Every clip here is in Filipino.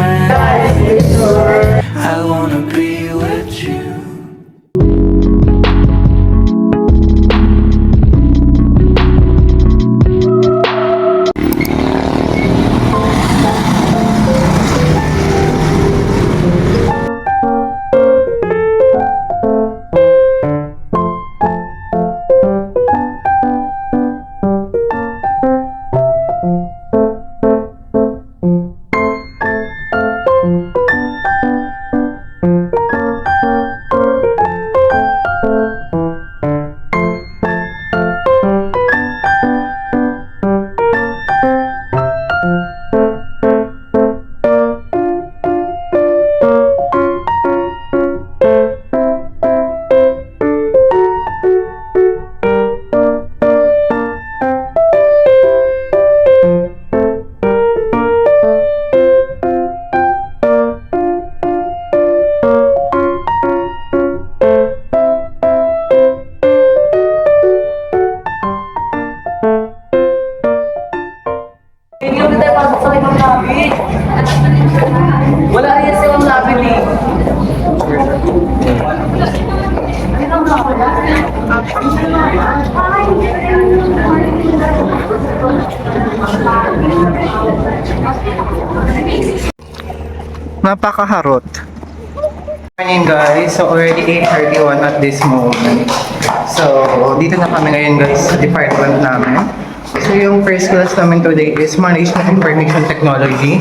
friend. I wanna be with you. Wala yan silang nabili. Napakaharot. Morning guys, so already 8:31 at this moment. So, dito na kami ngayon guys sa department namin. So, yung first class namin today is Management Information Technology.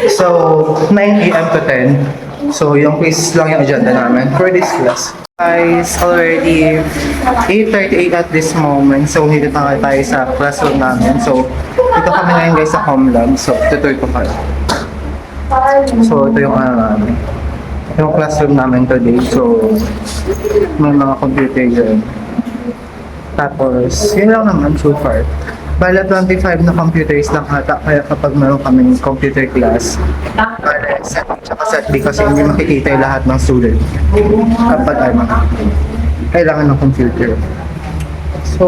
So, 9 a.m. to 10. So, yung quiz lang yung agenda namin for this class. Guys, already 8:38 at this moment. So, dito na tayo sa classroom namin. So, dito kami ngayon guys sa home lab. So, tutoy ko kayo. So, ito yung namin. Yung classroom namin today. So, may mga computer dyan. Tapos, yun lang naman so far. Bala 25 na computers lang ata, kaya kapag meron kaming computer class, bala set tsaka set B kasi hindi makikita yung lahat ng student kapag kailangan ng computer. So,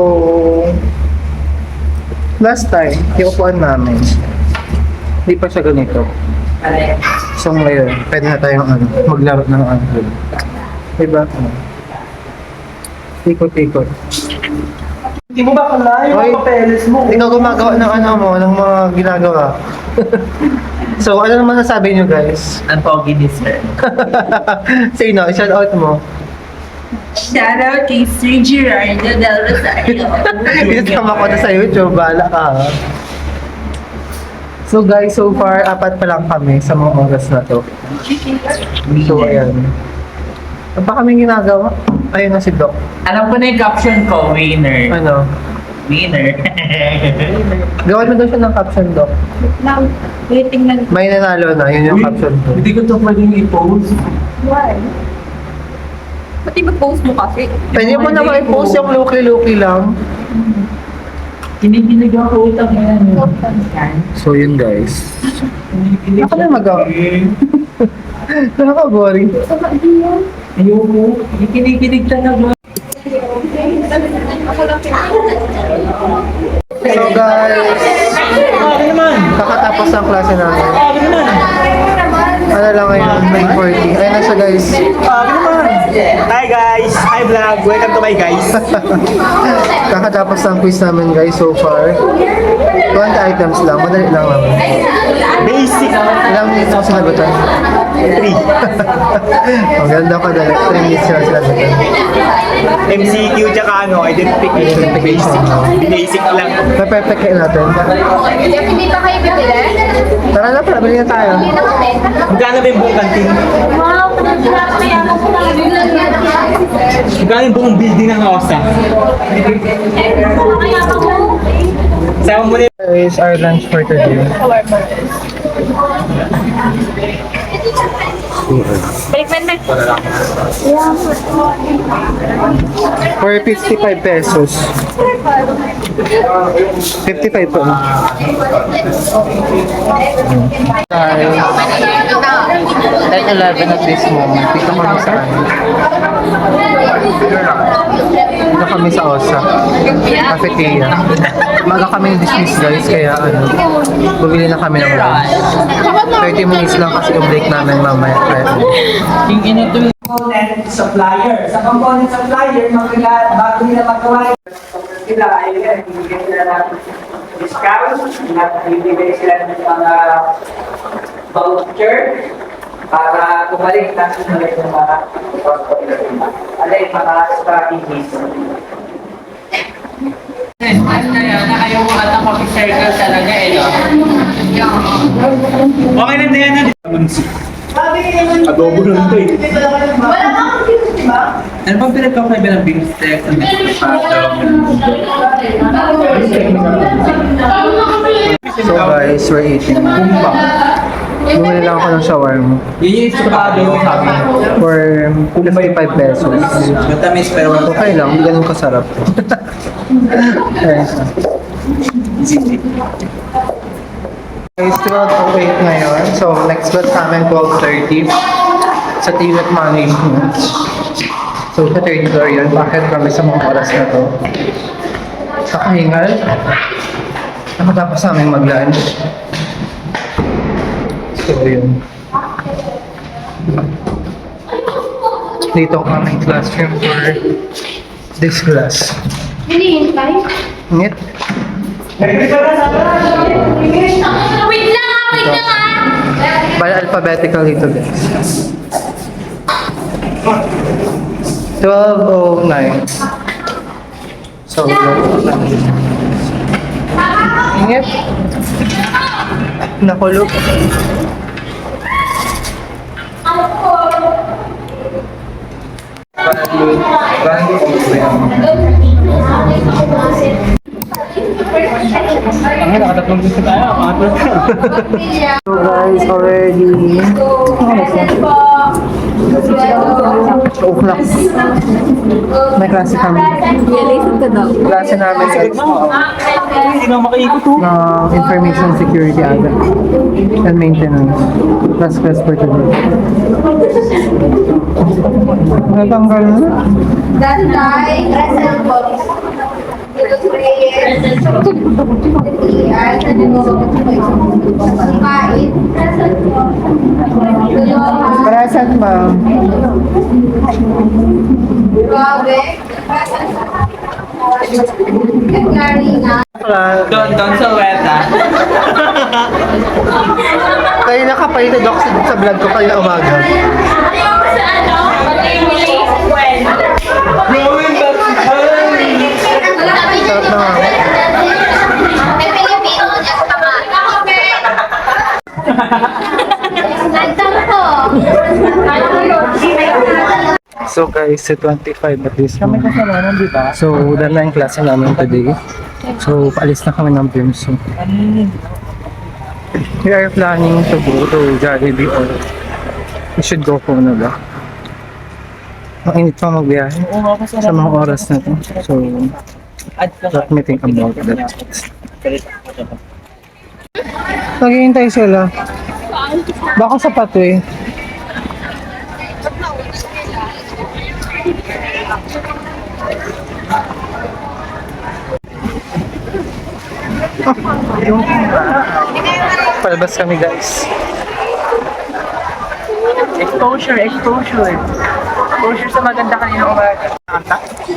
last time, yung upuan namin, hindi pa siya ganito. So ngayon, pwede na tayong maglaro ng diba? Ikot-ikot. Hindi mo ba kala yung mga papeles mo? Ikaw gumagawa ng ng mga ginagawa. So, ano naman nasasabi nyo guys? Ang pogi ni sir. Sino? I-shout out mo. Shout out kay Sir Gerardo Del Rosario. Pinatama ko na sa YouTube, bahala ka. So guys, so far, 4 pa lang kami sa mga oras na to. So, ayan. Ano pa kami ginagawa? Ayun na si Doc. Alam ko na yung caption ko, winner. Ano? Winner. Gawan mo daw siya ng caption, Doc. Now, waiting lang. May nanalo na, yun yung caption ko. Hindi ko ito pwedeng i-post. Why? Pati ba-post mo kasi? Pwede mo naman i-post yung luki-luki lang. Kinikilig ako utang yan. So yun guys. Kinikilig Ako na magawa. Nakaka-boring. Ayoko. Kinikilig talaga. So guys, kakatapos ng klase namin. Ano lang ngayon, 9:40. Ayun na siya guys. Hi guys! Hi vlog! Welcome to my guys! Kakatapos ng quiz namin guys so far. 20 items lang, madali lang naman. Basic! Ilang minutes mo sinagutan? 3. Ang ganda ka dali, 3 minutes sila sinagutan. MCQ tsaka identification. Basic. Basic lang. Perfect natin. Hindi pa kayo bibili? Tara na, tara, bilhin na tayo. Magkano ba yung buong kantin? Wow, pinagkakayaman ko lang. Magkano yung buong building ng OSA? Sama mo na Is our lunch for today. Balikman na. For 55 pesos. 55 po. Tayo. 10:11 at this moment. Dito kami sa ano. Dito kami sa OSA. Cafeteria. Maga kami dismiss guys, kaya ano, bumili na kami ng lunch. 30 minutes lang kasi yung break namin mamaya. Component supplier. Sa component supplier, bago nila magawa sila, ay bibigyan sila ng discount, bibigyan sila ng mga voucher para kumalik na sumunod ng mga alay, mga strategies. Ayaw mo ata mag-circle talaga eh, no? Okay na yan na. Adobo lang ito eh. Ano bang pinagkakaiba ng beef steak sa So guys, we're eating kumpa. Bumili lang ako ng shawarma. Yun yung estupado yung sabi niya. For 55 pesos. Matamis pero Okay lang, hindi ganun kasarap. Ayos na. Guys, 12:08 ngayon. So, next class namin 12:30 sa Tilat Management. So, sa third floor yun. Bakit kami sa mga oras na to? Sa kahingal. Nakatapos namin mag-lunch. So, yun. Dito ang aming classroom for this class. Hinihintay? Ngit. Wait lang ah! By alphabetical dito guys. 12:09. So, ingat. Nakulog. Ang nakatatlong gusto tayo, pangatlo. So guys, already 2:00. May klase kami. Klase namin guys. Hindi na makaikot oh. Na information security agad and maintenance. Last class for today. Natanggal na. That time, present box. Present ma'am. Doon sa weta. Kayo nakapalitan ako sa vlog ko kayo umaga. Growing back to Sarap na nga. So guys, sa 25 at least. Kami kasalanan, di ba? So, dahil na yung klase namin today. So, paalis na kami ng Bimso. We are planning to go to Jollibee or we should go po na ba? Ang init pa magbiyahe sa mga oras na to. So, let me think about that. Naghihintay sila. Baka sa patway. Palabas kami guys. exposure. Exposure sa maganda kanina umaga.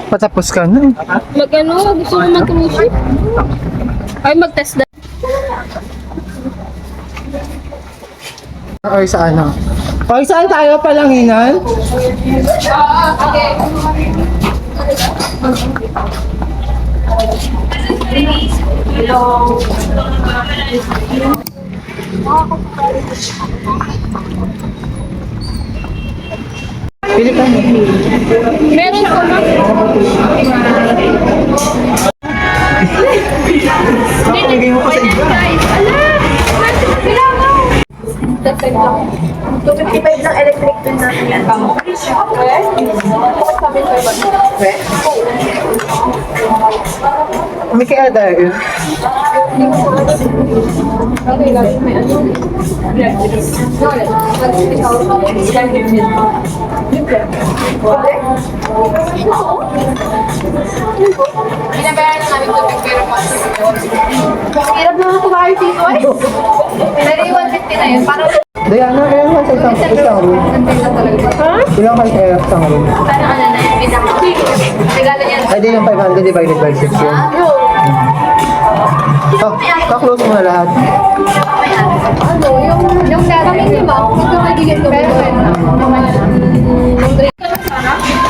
Patapos ka na. Gusto mo mag-commission? Ay, mag-test na. Or sa ano? Or saan tayo palanginan? Pili ka mo. Meron ko na. Bigay mo pa sa iba. Guys, ala! Bilangaw! 255 ng electric din natin yan. May kaya dahil. Binabayaran na namin ito pero pa. Hirap naman kumain dito eh. Pero yung 150 na yun, parang Diana, kaya ka sa isang room. Ilang kayo kaya sa isang room? parang ano na yun, regalo niya. Ay, di yung 500 divided by 6 yun. Ka-close mo na lahat. Ano, yung kami di ba? Ito magiging ko.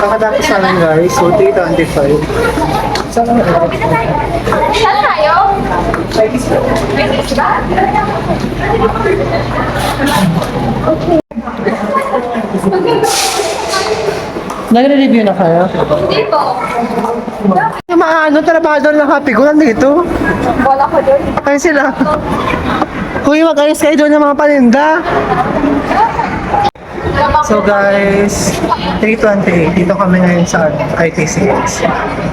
Kakatapos namin guys, so 325. Saan ka na? Saan tayo? Nagre-review na kayo? Hindi po. Yung mga trabador ng Happy Go nandito. Bola ko doon. Ayun sila. Kuya, mag-ayos kayo doon ng mga paninda. So guys, 328. Dito kami ngayon sa ITCX.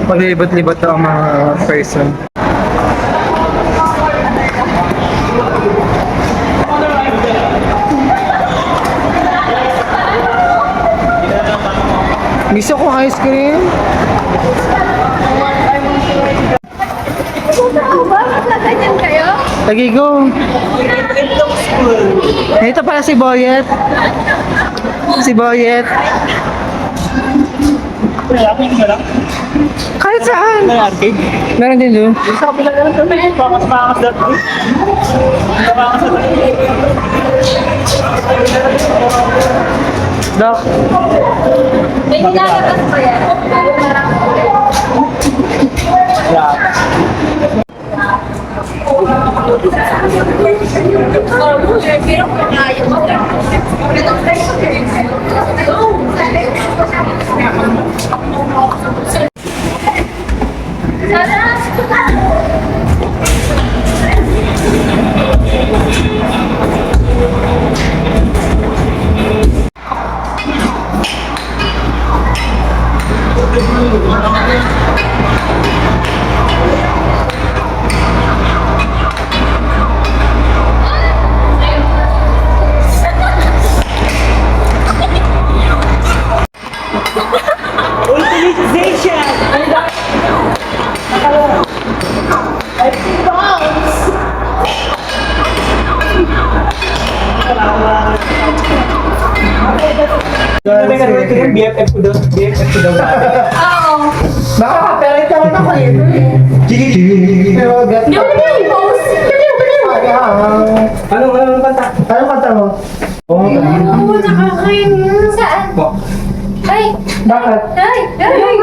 Maglilibot-libot ang mga person. Gusto ko ice cream. Ganyan kayo? Tagigo. Ito pala si Boyet. Si Boyet. Kahit saan. May arcade. Meron din doon. Sa kapila na lang kami. Pakas dati. Pakas na Dok. May nilalabas pa yan. Ultimization! BFF ko daw. BFF ko daw. Baka ka-parent ka naman ako eh. Pero get Hindi mo na i-post. Anong kanta? Anong kanta mo? Oo, Oo, nakakainis. Saan? Ay! bakit? Ay! Ay!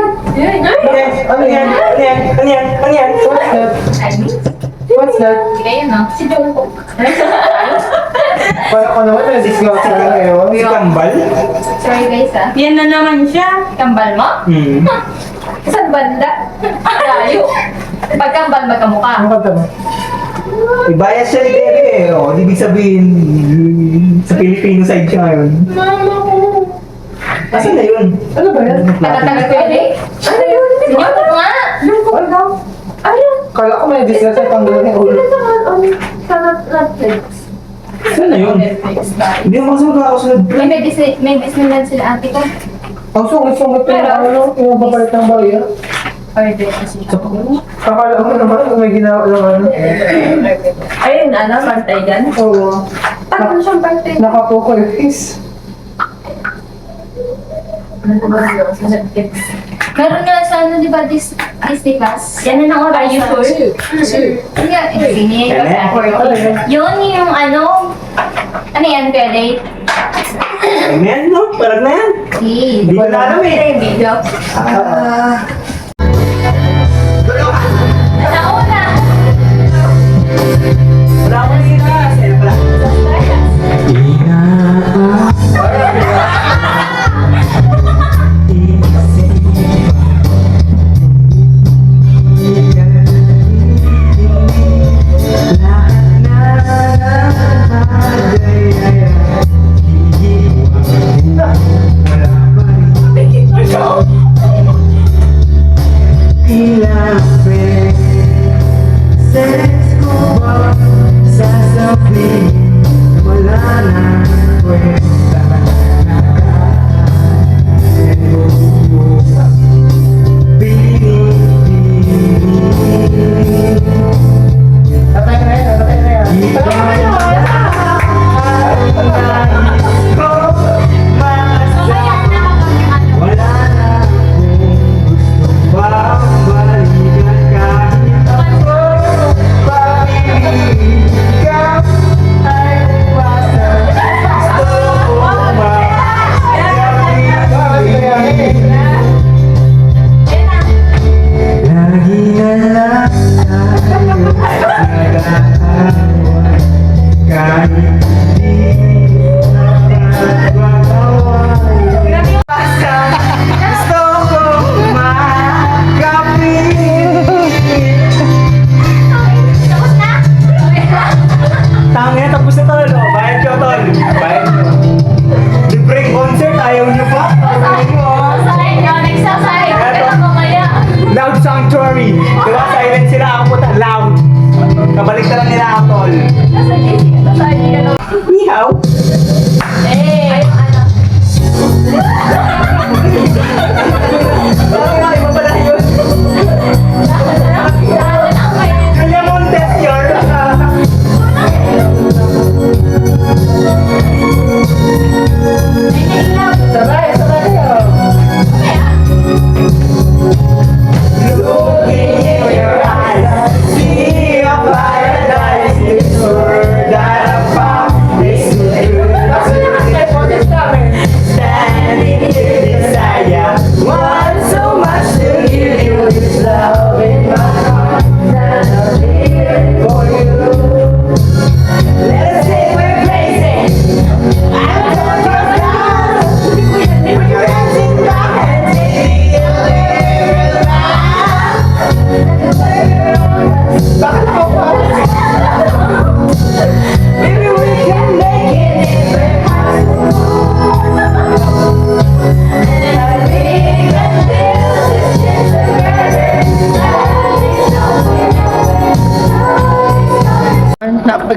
Ano yan? Ano yan? What's that? What's that? Kayo no? Si Jungkook. Para ko naman may discount sa ngayon. Si Kambal? Sorry guys ah. Yan na naman siya. Kambal mo? Hmm. Saan banda? Layo. Pagkambal magkamukha. Anong kanta mo? Bias siya ni Derek eh. O, ibig sabihin, sa Filipino side siya ngayon. Mama ko. Asan na yun? Ano ba yan? Tagal-tagal ko yun eh. Ano yun? Jungkook nga. Jungkook daw. Ayun. Kala ko may discount sa panggulo ng ulo. Sa Netflix. Saan na yun? Netflix ba? Hindi mo kasi magkakasunod. May Disneyland sila ate ko. Ang sungit-sungit ko Pero- yung ano, yung babalit ng bayan. Order kasi siya. Akala mo naman kung may ginawa ng ano. Ayun, ano, pantay dyan. Oo. Ano siyang birthday? Nakapoco yung face. Sa Netflix. Meron nga sa ano, di ba, Disney Plus? Yan na oras. Are you sure? Sure. Hindi nga, sinigay ko sa ate ko. Yun yung ano, ano yan, credit? Ano yan, no? Parang na yan. Hindi ko na alam eh. Video. Nauna. Wala akong nila. Sa'yo pala.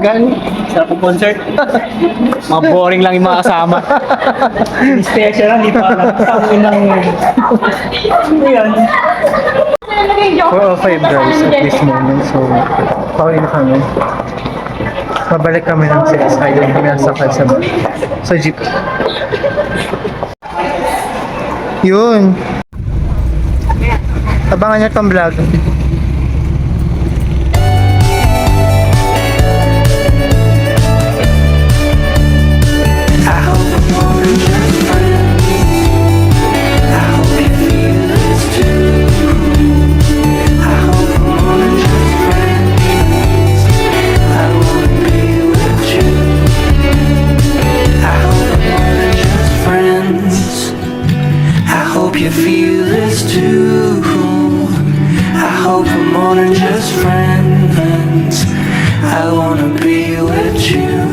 Gani. Sarap ng concert. Mga boring lang yung mga kasama. Special lang, di pa alam. Tangin ng... Ano yan? 4:05 guys at this moment. So, pauwi na kami. Pabalik kami ng 6. Ay, doon kami nasakay sa jeep. Yun. Abangan nyo tong vlog. I hope I'm more than just friends. I hope you feel this too. I hope I'm more than just friends. I wanna be with you. I hope I'm more than just friends. I hope you feel this too. I hope I'm more than just friends. I wanna be with you.